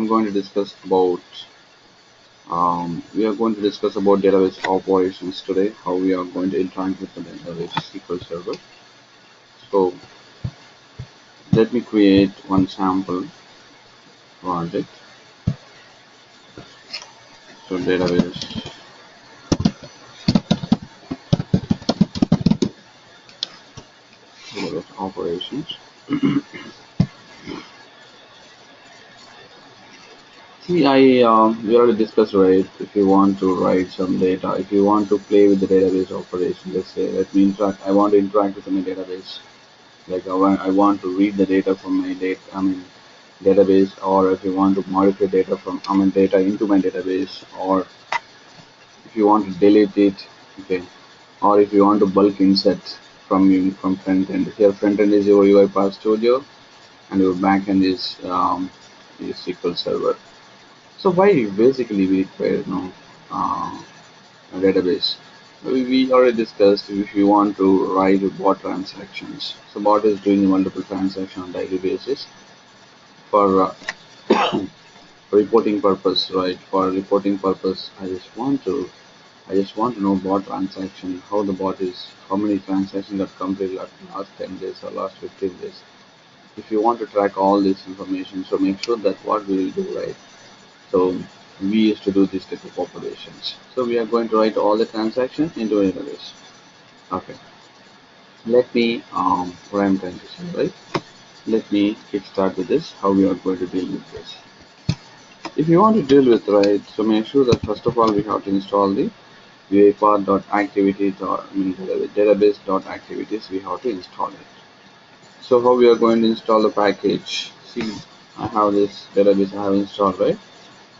I'm going to discuss about we are going to discuss about database operations today, how we are going to interact with the database SQL Server. So let me create one sample project. So database operations. See, we already discussed, right? If you want to write some data, if you want to play with the database operation, let's say, let me interact. I want to interact with my database. Like I want to read the data from my database, or if you want to modify data from data into my database, or if you want to delete it, okay, or if you want to bulk insert from front end. Here front end is your UiPath Studio, and your back end is your SQL Server. So why basically we require a database? We already discussed if you want to write bot transactions. So bot is doing multiple transactions on daily basis for reporting purpose, right? For reporting purpose, I just want to know bot transaction, how the bot is, how many transactions got completed last 10 days or last 15 days. If you want to track all this information, so make sure that what we will do, right? So we used to do this type of operations. So we are going to write all the transactions into a database. Okay. Let me what I'm trying to say, right? Let me kickstart with this. How we are going to deal with this. If you want to deal with, right, so make sure that first of all we have to install the UiPath.activities, or database.activities. We have to install it. So how we are going to install the package? See, I have this database I have installed, right?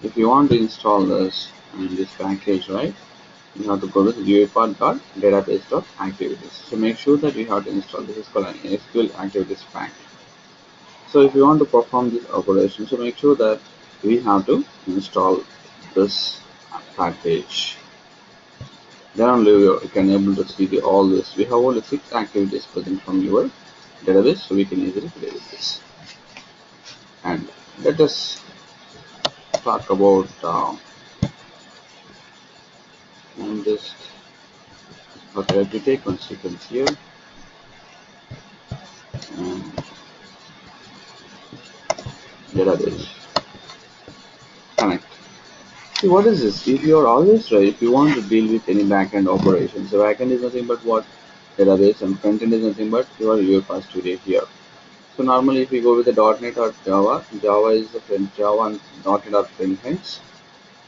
If you want to install this package, right, you have to go with UiPath.database.activities. So make sure that you have to install this. Is called an SQL activities pack. So if you want to perform this operation, so make sure that we have to install this package. Then only you can able to see all this. We have only 6 activities present from your database, so we can easily play with this. And let us talk about and just okay, let me take one sequence here. Database connect. See, what is this? If you are always right, if you want to deal with any backend operations, the backend is nothing but what? Database, and frontend is nothing but your UiPath Studio here. So normally if you go with the .NET or Java, Java is the front, Java and .NET are front ends,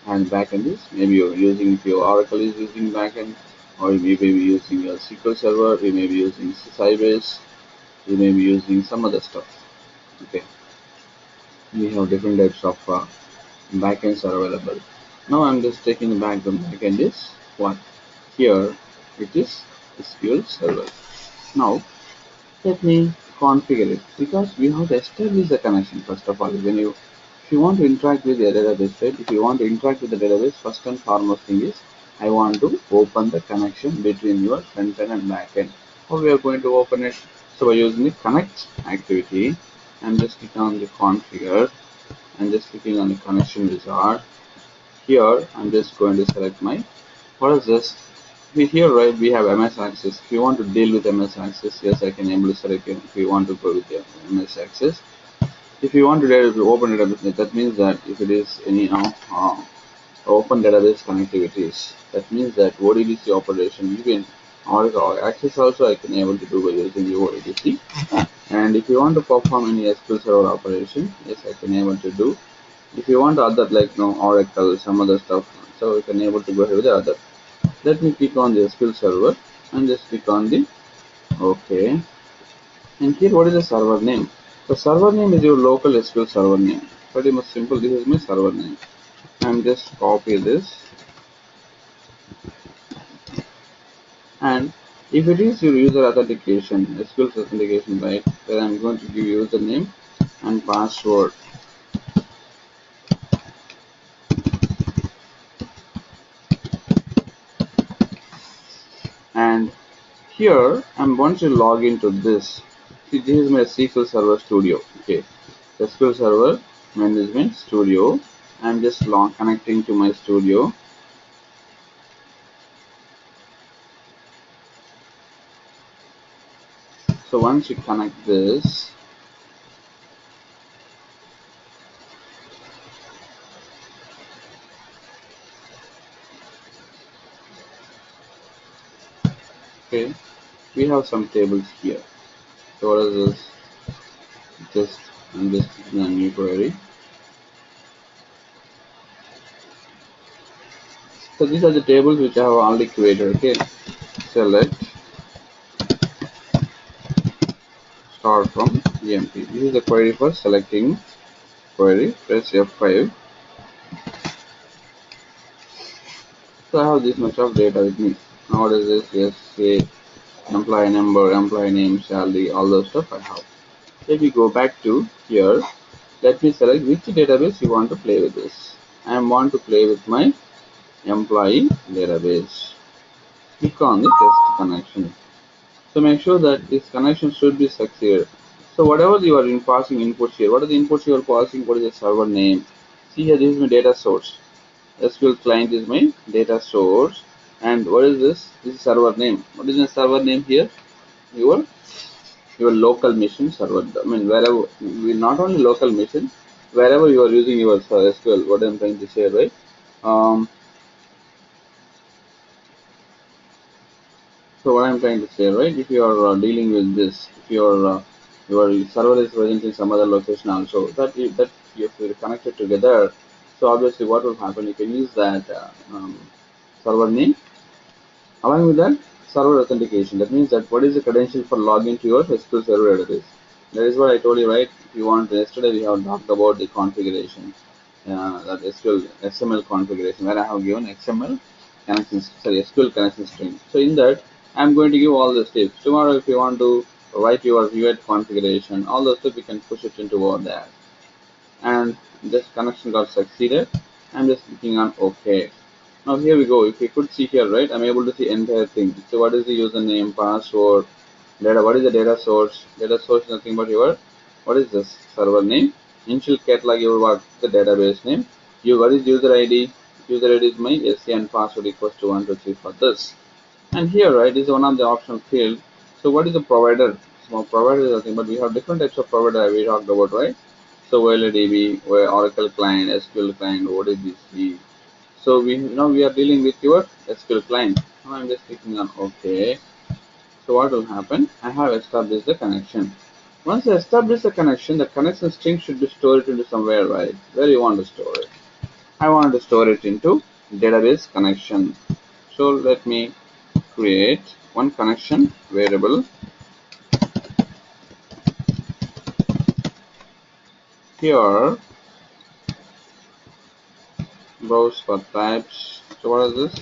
and backend is maybe you're using, if your Oracle is using backend, or you may be using your SQL Server, you may be using Sybase, you may be using some other stuff. Okay, we have different types of backends are available. Now I'm just taking the backend is what? Here it is SQL Server. Now let me configure it, because we have to establish the connection first of all. If you want to interact with the database, right? If you want to interact with the database, first and foremost thing is I want to open the connection between your front end and back end. How we are going to open it? So by using the connect activity, I'm just clicking on the configure and just clicking on the connection wizard. Here I'm just going to select my, what is this? Here, right, we have MS Access. If you want to deal with MS Access, yes, I can able to select it. If you want to go with the MS Access, if you want to open database, that means that if it is any open database connectivities, that means that ODBC operation, you can, or access also I can able to do by using the ODBC. And if you want to perform any SQL Server operation, yes, I can able to do. If you want other like Oracle, some other stuff, so you can able to go ahead with the other. Let me click on the SQL Server and just click on the OK. And here, what is the server name? The server name is your local SQL Server name. Pretty much simple. This is my server name. I'm just copy this. And if it is your user authentication, SQL authentication, right, then I'm going to give username and password. And here I'm going to log into this. See, this is my SQL Server Studio. Okay, SQL Server When this means studio, I'm just connecting to my studio. So once you connect this, okay, we have some tables here. So what is this? I'm just clicking on new query. So these are the tables which I have already created. Okay, select start from empty. This is the query for selecting query. Press F5. So I have this much of data with me. Now what is this? Yes, say employee number, employee name, salary, all those stuff I have. If we go back to here, let me select which database you want to play with this. I want to play with my employee database. Click on the test connection. So make sure that this connection should be succeeded. So whatever you are passing inputs here, what are the inputs you are passing? What is the server name? See here, this is my data source. SQL client is my data source. And what is this? This is server name. What is the server name here? Your local machine server. I mean, wherever, not only local machine, wherever you are using your SQL. What I'm trying to say, right? Um, So what I'm trying to say, right? If you are dealing with this, if your server is present in some other location also, that if you're connected together, so obviously what will happen? You can use that server name along with that server authentication. That means that what is the credential for login to your SQL Server database? That is what I told you, right? If you want, yesterday we have talked about the configuration, that SQL XML configuration, where I have given XML connections, sorry, SQL connection string. So in that, I'm going to give all the steps. Tomorrow, if you want to write your UiPath configuration, all those steps you can push it into over there. And this connection got succeeded. I'm just clicking on OK. Now here we go. If you could see here, right, I'm able to see entire thing. So what is the username, password, data? What is the data source? Data source is nothing but your, what is this server name? Initial catalog, your what the database name. What is user ID? User ID is my SC and password equals to 123 for this. And here, right, is one of the optional field. So what is the provider? So provider is nothing but we have different types of provider we talked about, right? So OLADB, Oracle client, SQL client, ODBC. So we are dealing with your SQL client. Now I'm just clicking on OK. So what will happen? I have established the connection. Once I establish the connection string should be stored into somewhere, right? Where you want to store it? I want to store it into database connection. So let me create one connection variable here. Browse for types. So what is this?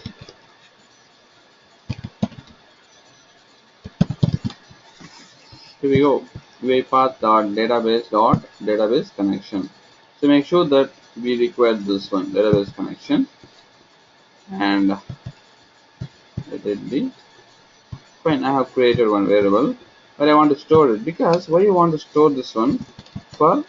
Here we go. UiPath.database connection. So make sure that we require this one, database connection, and let it be fine. I have created one variable, but I want to store it because why you want to store this one? For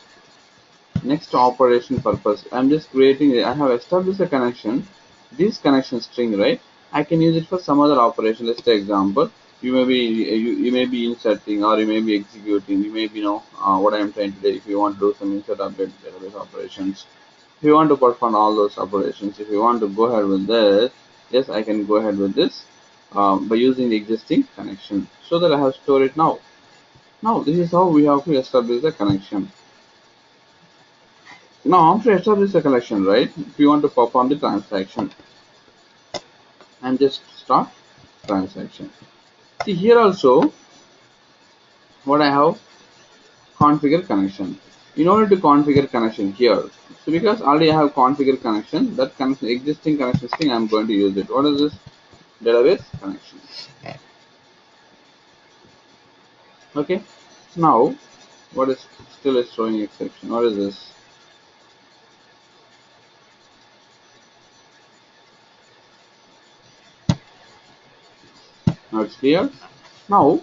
next operation purpose. I'm just creating it. I have established a connection. This connection string, right? I can use it for some other operation. Let's take example. You may be inserting or you may be executing. You may be what I am trying to do. If you want to do some insert update database operations, if you want to perform all those operations, if you want to go ahead with this, yes, I can go ahead with this by using the existing connection. So that I have stored it now. Now this is how we have to establish the connection. Now, after establish the collection, right, if you want to perform the transaction and just start transaction. See here also what I have configure connection. In order to configure connection here, so because already I have configure connection, that connection, existing connection string, I am going to use it. What is this? Database connection. Okay. Now, what is still is showing exception? What is this? Now it's clear. Now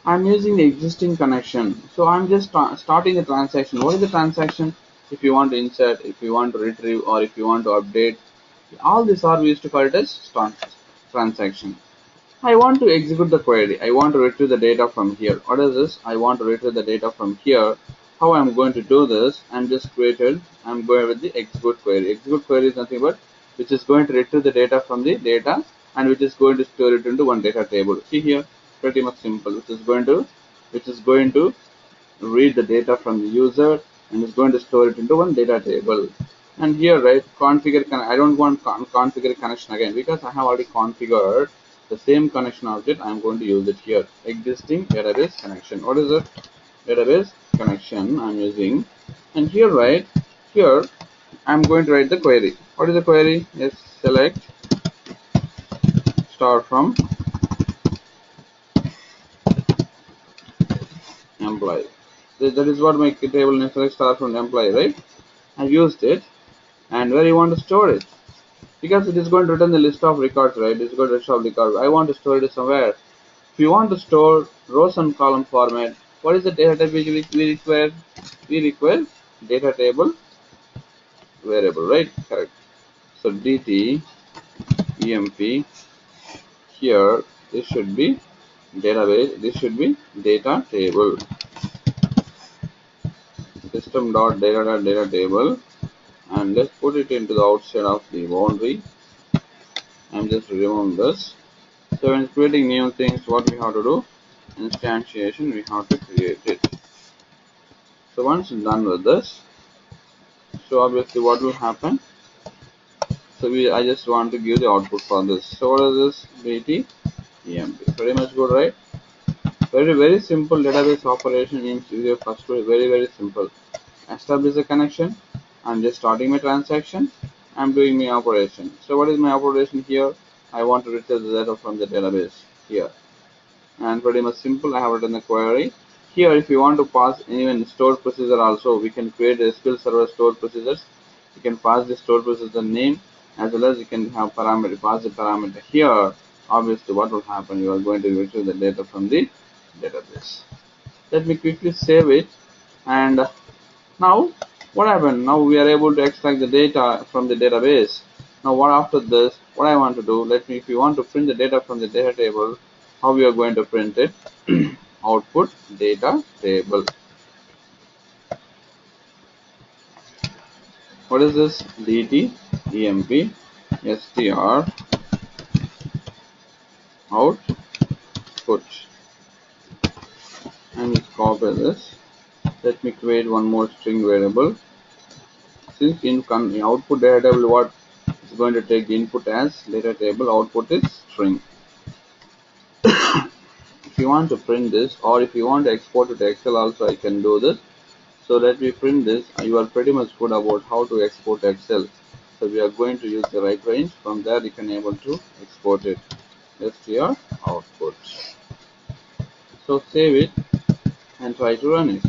I'm using the existing connection. So I'm just starting a transaction. What is the transaction? if you want to insert, if you want to retrieve, or if you want to update. All these are we used to call it as transaction. I want to execute the query. I want to retrieve the data from here. What is this? I want to retrieve the data from here. How I'm going to do this? I'm going with the execute query. Execute query is nothing but which is going to retrieve the data from the data and which is going to store it into one data table. See here, pretty much simple. Which is going to read the data from the user and is going to store it into one data table. And here, right, I don't want configure connection again because I have already configured the same connection object. I'm going to use it here. Existing database connection. What is it? Database connection I'm using. And here, right, here I'm going to write the query. What is the query? Yes, select star from employee. That is what my table name, select star from employee, right? I used it. And where you want to store it, because it is going to return the list of records, right? It's going to list of records. I want to store it somewhere. If you want to store rows and column format, what is the data type we require? We require data table variable, right? Correct. So dt emp, here this should be database, this should be data table, system.data table, and let's put it into the outside of the boundary. I'm just removing this. So when creating new things, what we have to do? Instantiation, we have to create it. So once done with this, so obviously what will happen? So I just want to give the output for this. So what is this? dt emp. Pretty much good, right? Very simple database operation in UiPath. Very simple. Establish a connection. I'm just starting my transaction. I'm doing my operation. So what is my operation here? I want to retrieve the data from the database here. And pretty much simple. I have written the query. Here, if you want to pass even stored procedure also, we can create a SQL Server stored procedures. You can pass the stored procedure name as well as you can have parameter, pass the parameter here. Obviously, what will happen? You are going to retrieve the data from the database. Let me quickly save it. And now, what happened? Now we are able to extract the data from the database. Now, what after this? What I want to do? If you want to print the data from the data table, how we are going to print it? Output data table. What is this? dt emp str output. And let's copy this. Let me create one more string variable. Since in output data table, what is going to take input as data table, output is string. If you want to print this, or if you want to export it to Excel also, I can do this. So let me print this. You are pretty much good about how to export Excel. So we are going to use the right range. From there you can able to export it. str output. So save it and try to run it.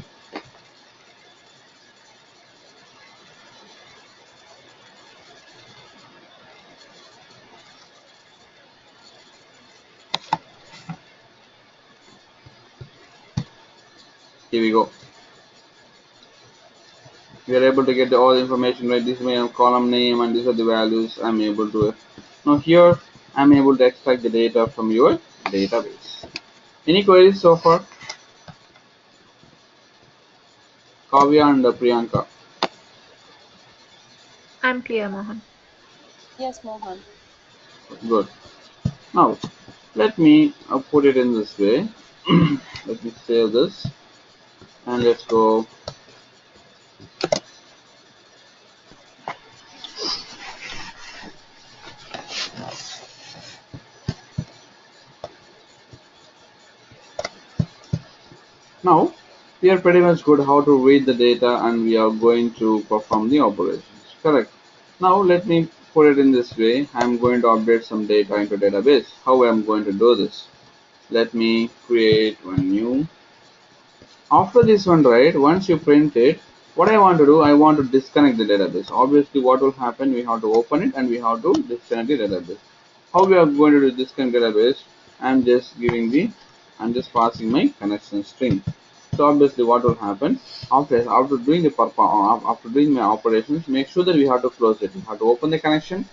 Here we go. We are able to get all the information, right? This is my column name and these are the values I'm able to. Now here I'm able to extract the data from your database. Any queries so far? Kavya and Priyanka. I'm clear, Mohan. Yes, Mohan. Good. Now let me put it in this way. Let me save this and let's go. Now we are pretty much good how to read the data and we are going to perform the operations. Correct. Now let me put it in this way. I'm going to update some data into database. How I'm going to do this? Let me create one new. After this one, right, once you print it, what I want to do, I want to disconnect the database. Obviously what will happen, we have to open it and we have to disconnect the database. How we are going to do disconnect database? I'm just passing my connection string. So obviously what will happen after doing my operations, make sure that we have to close it. We have to open the connection,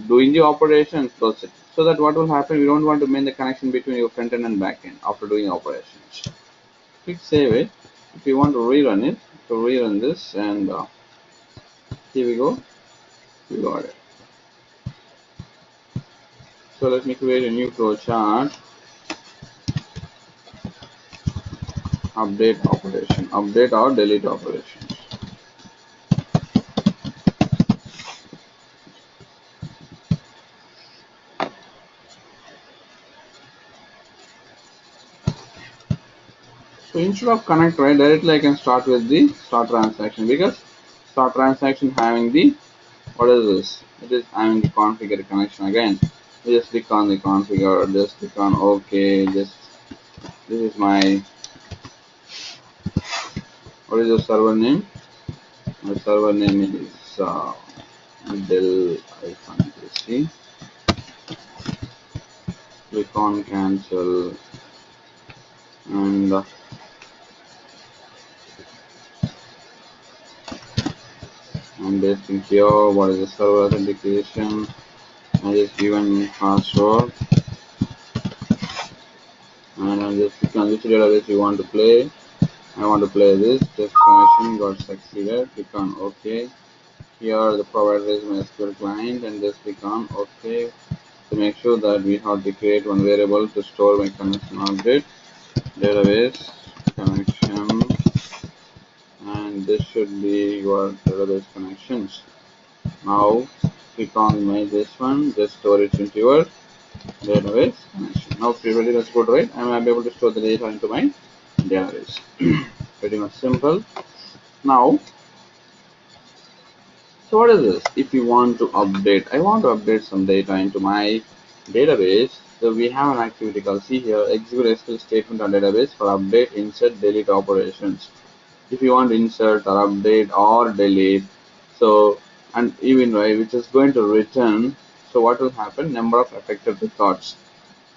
doing the operation and close it. So that what will happen, we don't want to make the connection between your front end and back end after doing operations. Click save it. If you want to rerun it, to rerun this, and here we go, we got it. So let me create a new flowchart. Update operation, update or delete operations. So instead of connect, right, directly I can start with the start transaction, because start transaction having the, what is this? It is having the configure connection again. You just click on the configure, just click on OK. Just this is my, what is the server name? My server name is Dell-AC. Click on cancel, and I'm pasting here what is the server authentication. I just given password, and I'm just click on which database you want to play. I want to play this. Test connection got succeeded. Click on OK. Here the provider is my SQL client, and just click on OK to make sure that we have to create one variable to store my connection update, database connection, and this should be your database connections. Now click on my this one, just store it into your database connection. Now pretty much good, right? I am able to store the data into my database. Pretty much simple. Now, so what is this? If you want to update, I want to update some data into my database. So we have an activity called, see here, execute SQL statement on database for update, insert, delete operations. If you want to insert or update or delete, so, and even right, which is going to return, so what will happen? Number of affected records.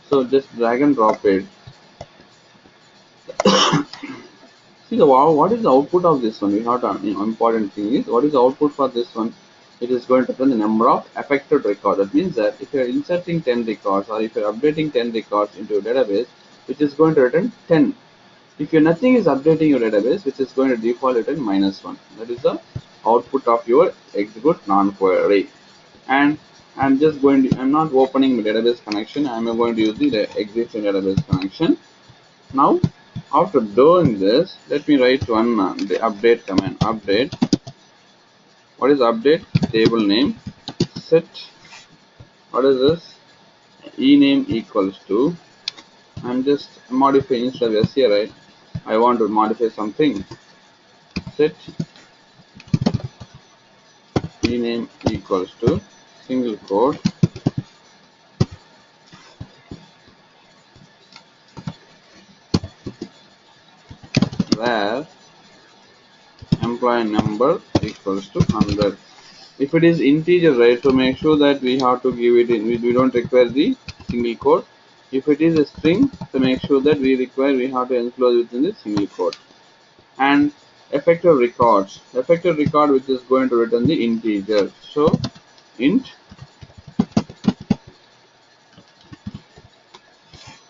So just drag and drop it. See the wow, what is the output of this one? We have to, important thing is, what is the output for this one? It is going to return the number of affected records. That means that if you are inserting 10 records, or if you are updating 10 records into your database, which is going to return 10. If nothing is updating your database, which is going to default return -1. That is the output of your execute non-query. And I'm just going to, I'm not opening my database connection. I'm going to use the existing database connection. Now, after doing this, let me write one the update command. Update. What is update? Table name. Set. What is this? Ename equals to. I'm just modifying instead of here, right? I want to modify something. Set ename equals to single quote where employee number equals to 100. If it is integer, right, so make sure that we have to give it in, we don't require the single quote. If it is a string, so make sure that we have to enclose within the single quote. And effective records, effective record which is going to return the integer. So int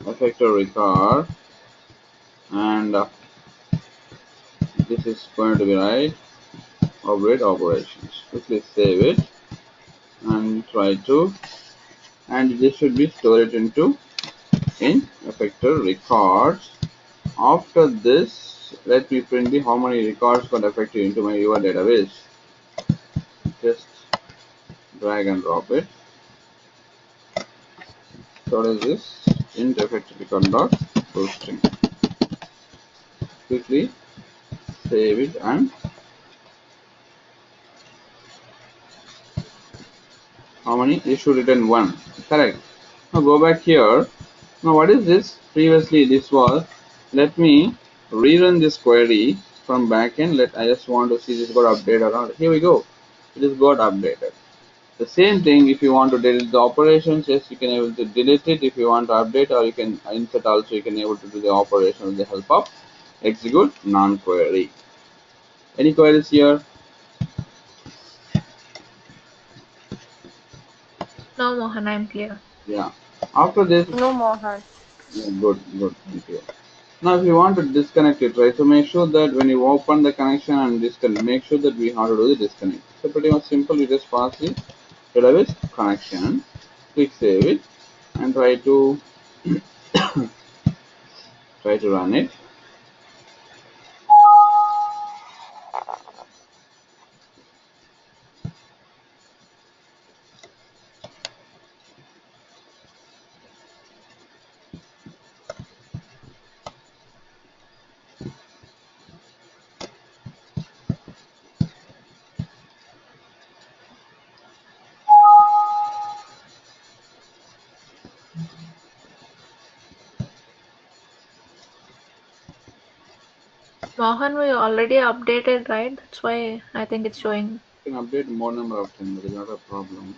effective record, and this is going to be right operate operations. Quickly save it and try to, and this should be stored into in effective records. After this, let me print the how many records got affected into my your database. Just drag and drop it. So what is this? Int effective record dot string. Quickly save it, and how many? It should return 1. Correct. Now go back here. Now what is this? Previously this was, let me rerun this query from backend. I just want to see this got updated or not. Here we go. It is got updated. The same thing, if you want to delete the operations, yes, you can able to delete it. If you want to update, or you can insert also, you can able to do the operation with the help of execute non-query. Any queries here? No, Mohan, I'm clear. Yeah. After this, No, Mohan. yeah, good, thank you. Now, if you want to disconnect it, right, so make sure that when you open the connection and disconnect, make sure that we have to do the disconnect. So pretty much simple, you just pass the database connection, click save it, and try to run it. Mohan, we already updated, right? That's why I think it's showing. You can update more number of times, that is not a problem.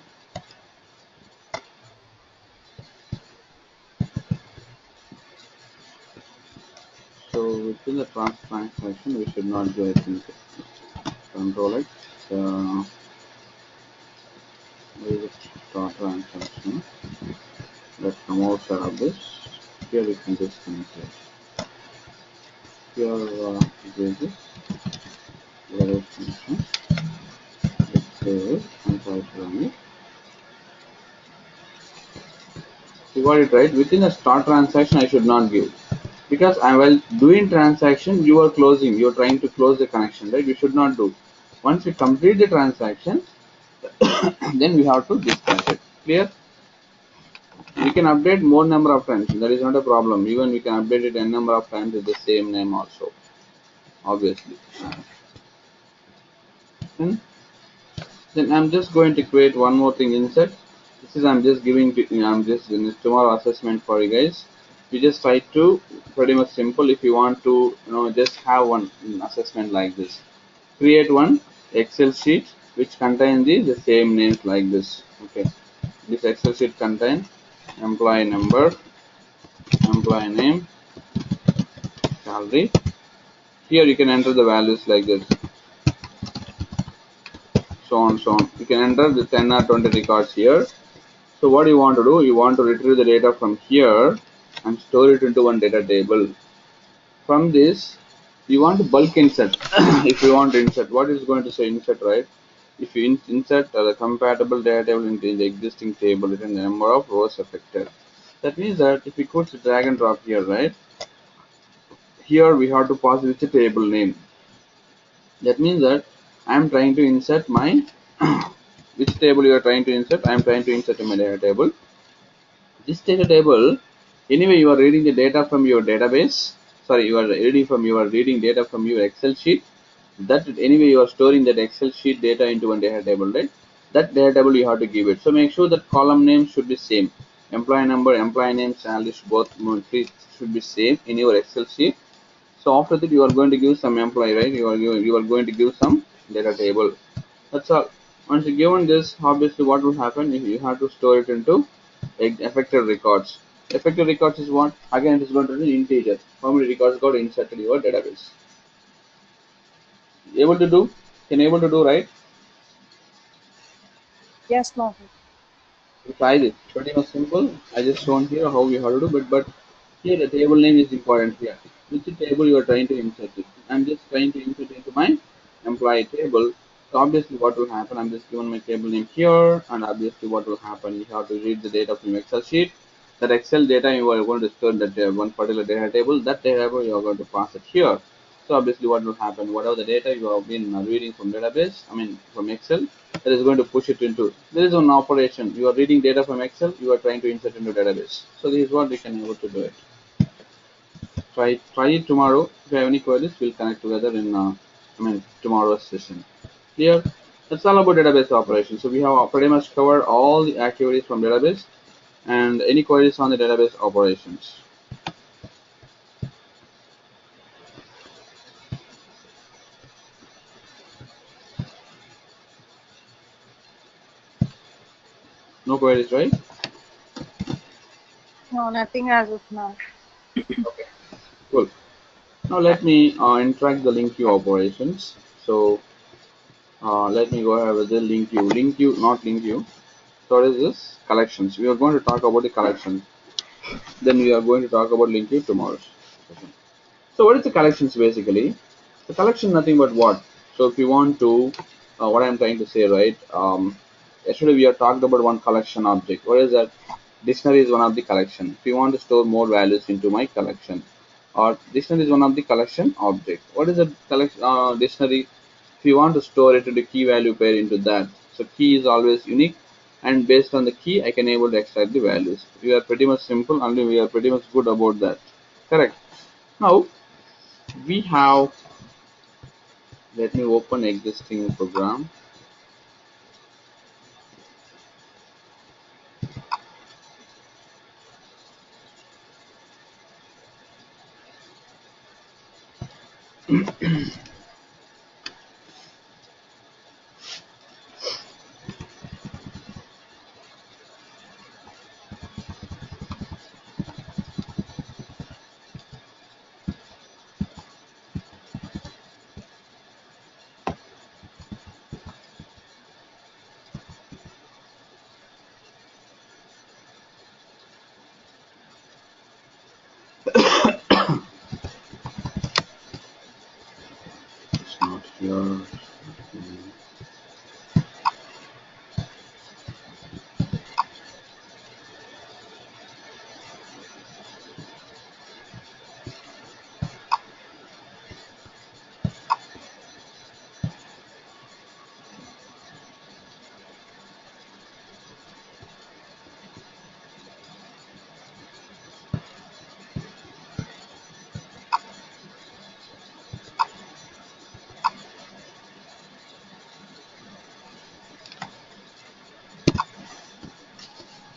So within the transaction, we should not do, I think, control it. Where is it? Start transaction. Let's come outside of this. Here we can disconnect it. Here, this is database connection. Let's save it and try to run it. You got it right. Within a start transaction, I should not give, because I while doing transaction, you are closing. You are trying to close the connection, right? You should not do. Once we complete the transaction, then we have to disconnect it. Clear? We can update more number of times. That is not a problem. Even we can update it n number of times with the same name also. Obviously. Hmm? Then I'm just going to create one more thing inside. This is I'm just giving I'm just in this tomorrow assessment for you guys. You just try to pretty much simple. If you want to just have one assessment like this, create one Excel sheet which contain the same names like this. Okay, this Excel sheet contain employee number, employee name, salary. Here you can enter the values like this, so on so on. You can enter the 10 or 20 records here. So what you want to do, you want to retrieve the data from here and store it into one data table. From this, you want to bulk insert. If you want to insert, what is going to say insert, right? If you insert the compatible data table into the existing table, it is the number of rows affected. That means that if we could drag and drop here, right? Here we have to pass with the table name. That means that I am trying to insert my which table you are trying to insert. I am trying to insert in my data table. This data table, anyway, you are reading the data from your database. Sorry, you are reading data from your Excel sheet. That anyway you are storing that Excel sheet data into one data table, right? That data table you have to give it. So make sure that column names should be same. Employee number, employee name, salary both should be same in your Excel sheet. So after that you are going to give some employee, right? You are going to give some data table. That's all. Once you given this, obviously what will happen if you have to store it into affected records. Affected records is what? Again, it is going to be integer. How many records got inserted in your database? Able to do? Can able to do, right? Yes, Mohan. Try this. Pretty much simple. I just shown here how we have to do, but here the table name is important here. Which table you are trying to insert it? I'm just trying to insert into my employee table. So obviously what will happen? I'm just given my table name here, and obviously what will happen? You have to read the data from Excel sheet. That Excel data you are going to store that one particular data table. That data table you are going to pass it here. So obviously what will happen? Whatever the data you have been reading from database, I mean from Excel, that is going to push it into. There is an operation. You are reading data from Excel. You are trying to insert into database. So this is what we can able to do it. Try it tomorrow. If you have any queries, we'll connect together in tomorrow's session. Clear? That's all about database operations. So we have pretty much covered all the activities from database and any queries on the database operations. No queries, right? No, nothing as of now. Okay, cool. Now let me interact the link queue operations. So let me go ahead with the link queue, not link queue. So what is this? Collections. We are going to talk about the collection. Then we are going to talk about link queue tomorrow session. So what is the collections basically? The collection nothing but what? So if you want to, what I'm trying to say, right? Yesterday we have talked about one collection object. What is that? Dictionary is one of the collection. If you want to store more values into my collection, or dictionary is one of the collection object. What is a collection dictionary? If you want to store it to the key value pair into that, so key is always unique, and based on the key, I can able to extract the values. We are pretty much simple, and we are pretty much good about that. Correct. Now we have. Let me open existing program. It's not here.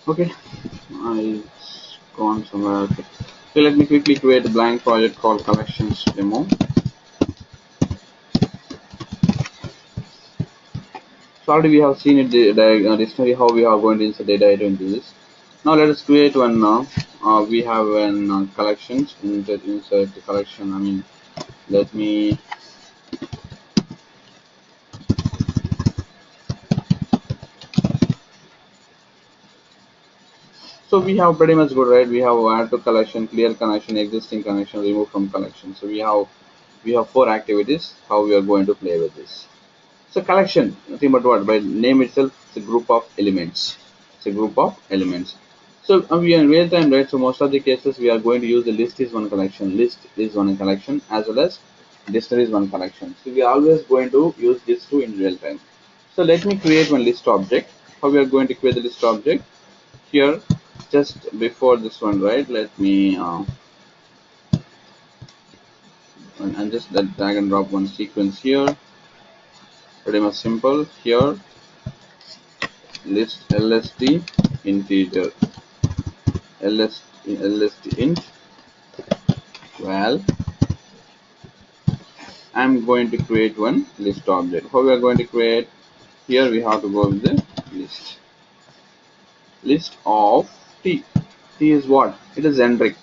Okay, I gone somewhere. Okay, let me quickly create a blank project called collections demo. So already we have seen it the dictionary how we are going to insert data into this. Now let us create one. We have an collections insert the collection. I mean, let me. So we have pretty much good, right? We have add to collection, clear connection, existing connection, remove from collection. So we have four activities. How we are going to play with this? So collection, nothing but what? By name itself, it's a group of elements. It's a group of elements. So we are in real time, right? So most of the cases we are going to use the list is one collection, list is one collection, as well as dictionary is one collection. So we are always going to use these two in real time. So let me create one list object. How we are going to create the list object? Here, just before this one, right? Let me and just that drag and drop one sequence here. Pretty much simple. Here, list lst integer lst int val. I'm going to create one list object. How we are going to create? Here we have to go with the list of t. T is what? It is generic.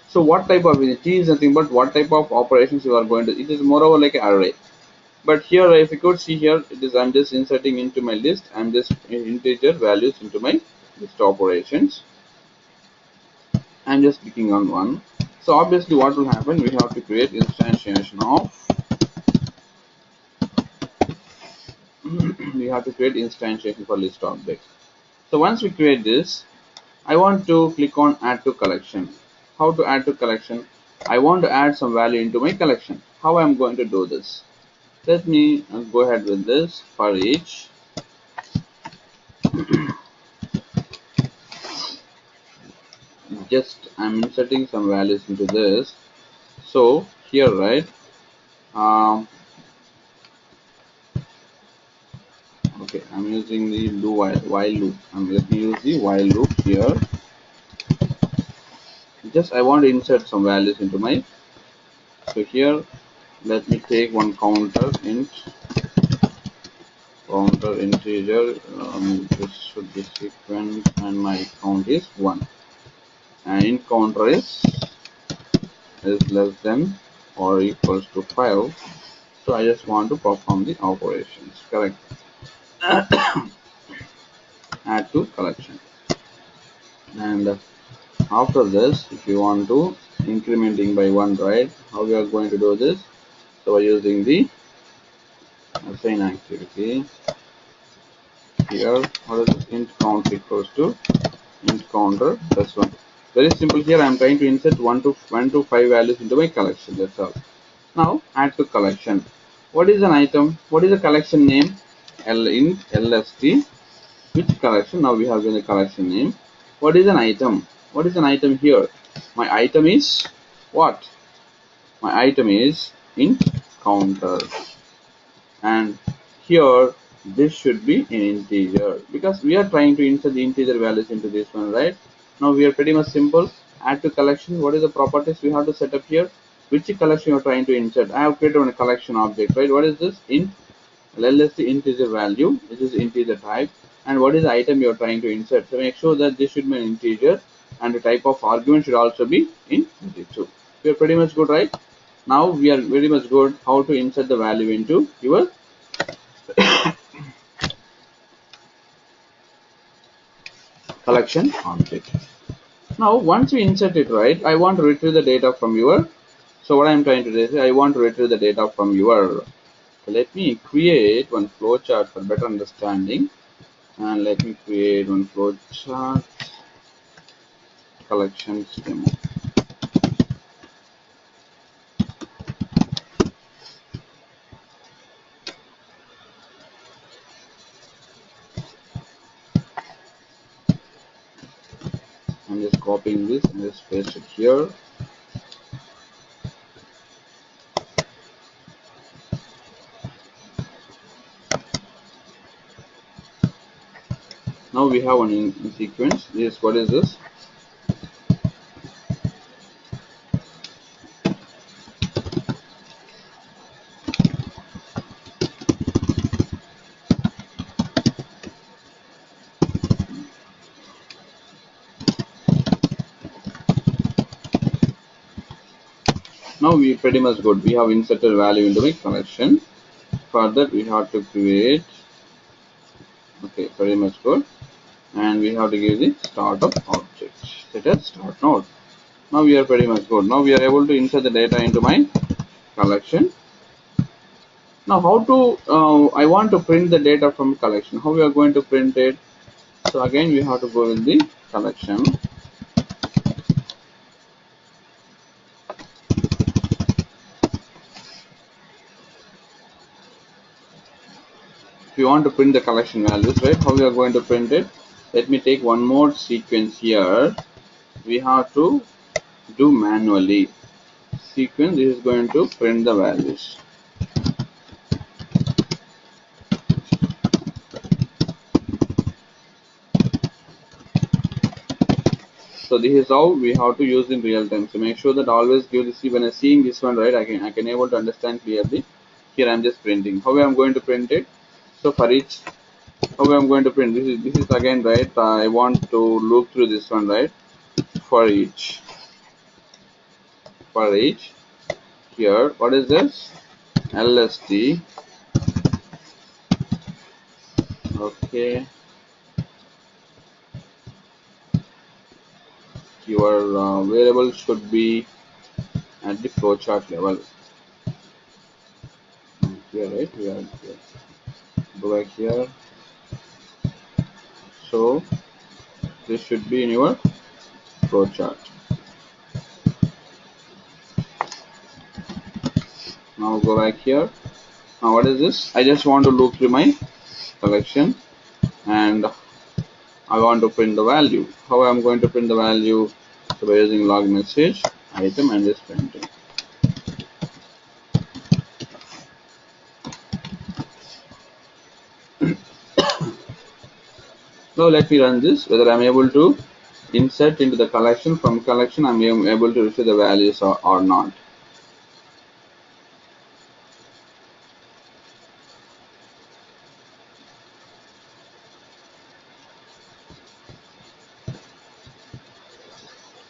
So what type of t is nothing but what type of operations you are going to. It is moreover like an array. But here, if you could see here, it is I'm just inserting into my list. I'm just integer values into my list operations. I'm just clicking on one. So obviously what will happen, we have to create instantiation of we have to create instantiation for list object. So once we create this, I want to click on add to collection. How to add to collection? I want to add some value into my collection. How I'm going to do this? Let me go ahead with this for each. Just I'm inserting some values into this. So here, right, okay, I'm using the while loop. Let me use the while loop here. Just I want to insert some values into my. So here, let me take one counter integer. This should be sequence, and my count is 1, and int counter is less than or equals to 5. So I just want to perform the operations, correct? Add to collection. And after this, if you want to incrementing by 1, right? How we are going to do this? So by using the assign activity here, what is this? Int count equals to int counter plus 1. Very simple. Here I am trying to insert 1 to 5 values into my collection. That's all. Now add to collection. What is an item? What is the collection name? Int lst. Which collection? Now we have given the collection name. What is an item? What is an item here? My item is what? My item is int counter, and here this should be an integer because we are trying to insert the integer values into this one, right? Now we are pretty much simple. Add to collection. What is the properties we have to set up here? Which collection you are trying to insert? I have created a collection object, right? What is this? Int lst integer value. This is integer type. And what is the item you are trying to insert? So make sure that this should be an integer, and the type of argument should also be integer. We are pretty much good, right? Now we are very much good how to insert the value into your collection object. Now once we insert it, right, I want to retrieve the data from your, so what I am trying to do is I want to retrieve the data from your, so let me create one flowchart for better understanding, and let me create one flowchart collections demo. I'm just copying this and just paste it here. Now we have one in sequence. This, what is this? Now we pretty much good. We have inserted value into my collection. For that we have to create, okay, pretty much good, and we have to give the startup object. Set as start node. Now we are pretty much good. Now we are able to insert the data into my collection. Now how to, I want to print the data from collection. How we are going to print it? So again we have to go in the collection. If you want to print the collection values, right, how we are going to print it? Let me take one more sequence here. We have to do manually. Sequence, this is going to print the values. So this is how we have to use in real time. So make sure that always give this. When I seeing this one, right, I can able to understand clearly. Here I'm just printing. How I'm going to print it? So for each, how I'm going to print this is again, right, I want to loop through this one, right, for each here. What is this? LST. Okay, your variable should be at the flowchart level here, right? We are here. Go back here. So this should be in your flowchart. Now go back here. Now what is this? I just want to look through my collection and I want to print the value. How I'm going to print the value? So by using log message item and just printing. Now let me run this, whether I'm able to insert into the collection. From collection I'm able to receive the values or not.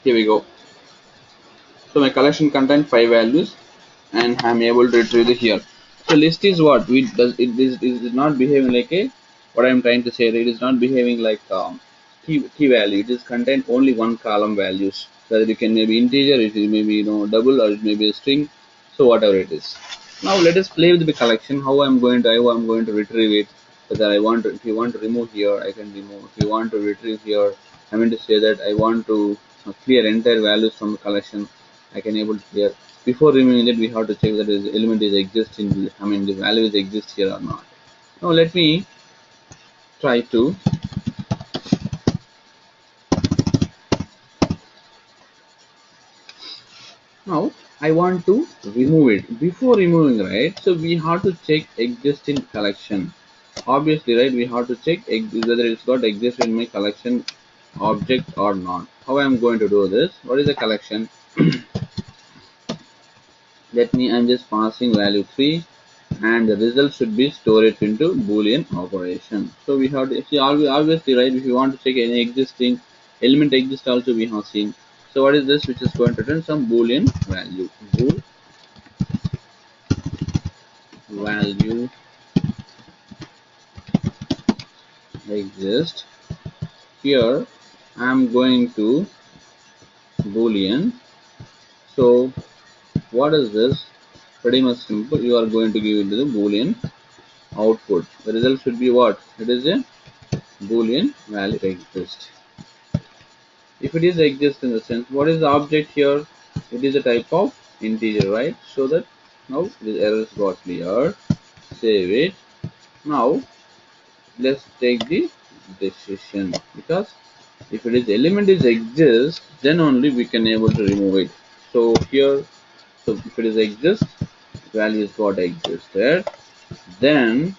Here we go. So my collection contains 5 values. and I'm able to retrieve it here. So list is what we does it is not behaving like a, what I'm trying to say, it is not behaving like key value. It is contain only one column values, whether it can maybe integer, it may be double, or it may be a string, so whatever it is. Now let us play with the collection. How I'm going to retrieve it. Whether I want to, if you want to remove here, I can remove. If you want to retrieve here, I mean to say that I want to clear entire values from the collection, I can able to clear. Before removing it, we have to check that the element is exist in the, the value is exist here or not. Now let me try to, now I want to remove it. Before removing, right, so we have to check existing collection. Obviously, right, we have to check whether it's got exist in my collection object or not. How I am going to do this? What is the collection? Let me, I'm just passing value 3, and the result should be stored into boolean operation. So we have to see, obviously, right, if you want to check any existing element exist also, we have seen. So what is this, which is going to return some boolean value, bool value exist. Here I am going to boolean. So what is this? Pretty much simple. You are going to give it to the boolean output. The result should be what? It is a boolean value exist. If it is exist in the sense, what is the object here? It is a type of integer, right? So that now the errors got cleared. Save it. Now let's take the decision, because if it is element is exist, then only we can able to remove it. So here, so if it is exist, value is got existed. Then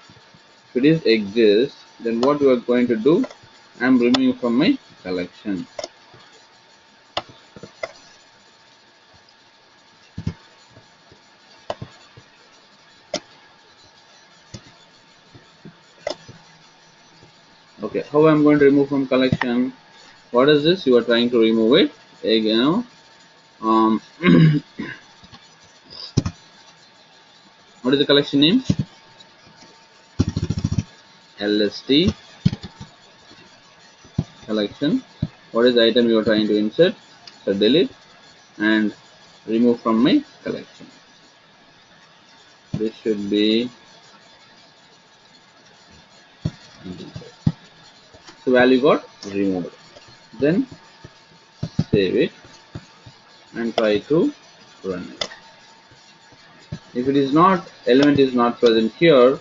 if it is exist, then what we are going to do? I am removing from my collection. Okay, how I'm going to remove from collection? What is this? You are trying to remove it again. What is the collection name? LST collection. What is the item you are trying to insert? So delete and remove from my collection. This should be, so value got removed. Then save it and try to run it. If it is not, element is not present here,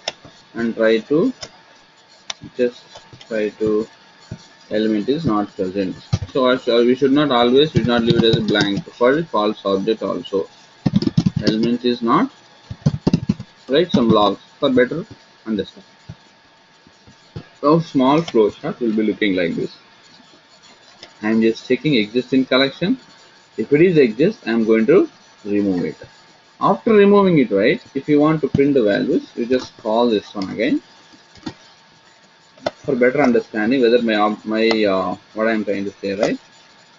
and try to just try to, element is not present. So we should not always, should not leave it as a blank for false object also. Element is not, write some logs for better understand. So small flowchart will be looking like this. I am just checking existing collection. If it is exist, I am going to remove it. After removing it, right, if you want to print the values, you just call this one again for better understanding whether my what I am trying to say, right,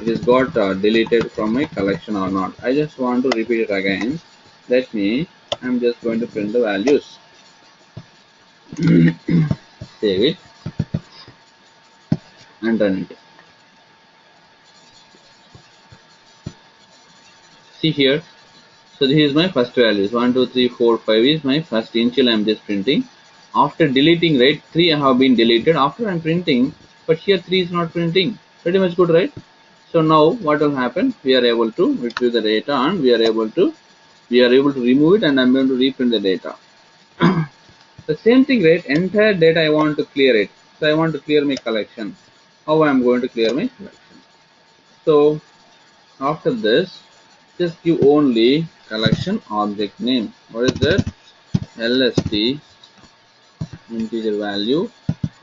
it is got deleted from my collection or not. I just want to repeat it again. Let me, I'm just going to print the values. Save it and run it. See here, so this is my first values, 1 2 3 4 5 is my first initial. I am just printing. After deleting, right, 3 have been deleted after I'm printing, but here 3 is not printing. Pretty much good, right? So now what will happen? We are able to retrieve the data, and we are able to remove it, and I'm going to reprint the data. The same thing, right? Entire data I want to clear it. So I want to clear my collection. How I am going to clear my collection? So after this, just give only collection object name. What is that? LST integer value.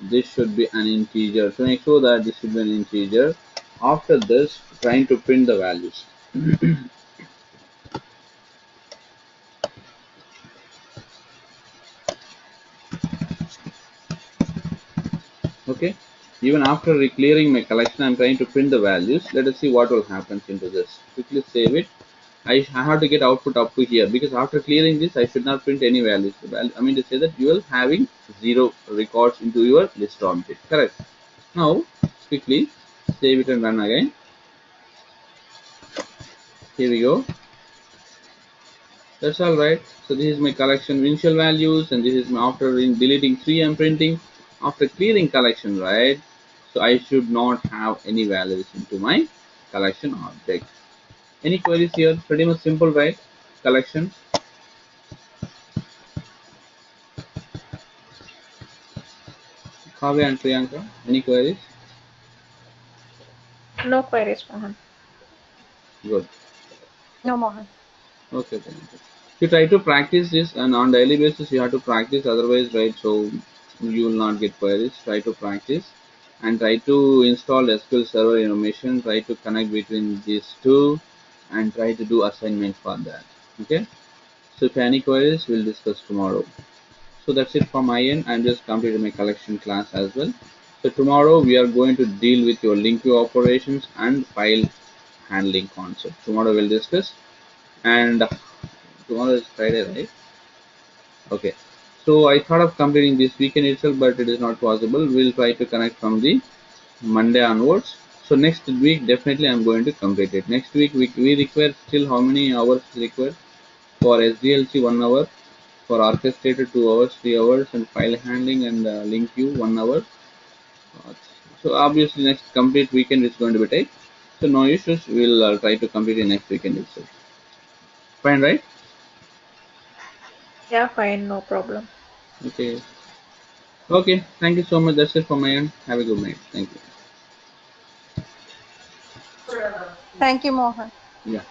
This should be an integer. So make sure that this should be an integer. After this, trying to print the values. Okay. Even after clearing my collection, I'm trying to print the values. Let us see what will happen into this. Quickly save it I have to get output up to here, because after clearing this I should not print any values. I mean to say that you will having 0 records into your list object. Correct. Now quickly save it and run again. Here we go. That's all right. So this is my collection initial values, and this is my after deleting 3 I'm printing. After clearing collection, right? So I should not have any values into my collection object. Any queries here? Pretty much simple, right? Collection. Kavya and Priyanka, any queries? No queries, Mohan. Good. No, Mohan. Okay, Priyanka. You try to practice this, and on daily basis you have to practice. Otherwise, right? So you will not get queries. Try to practice and try to install SQL Server information. Try to connect between these two, and try to do assignment for that. Okay. So if any queries, we'll discuss tomorrow. So that's it from my end. I'm just completed my collection class as well. So tomorrow we are going to deal with your link queue operations and file handling concept. Tomorrow we'll discuss, and tomorrow is Friday, right? Okay. So I thought of completing this weekend itself, but it is not possible. We'll try to connect from the Monday onwards. So next week definitely I'm going to complete it. Next week we require still how many hours required for SDLC 1 hour, for orchestrator 2 hours, 3 hours, and file handling and link queue 1 hour. So obviously next complete weekend is going to be take. So no issues. We'll try to complete it next weekend itself. Fine, right? Yeah, fine, no problem. Okay. Okay. Thank you so much. That's it from my end. Have a good night. Thank you. Thank you, Mohan. Yeah.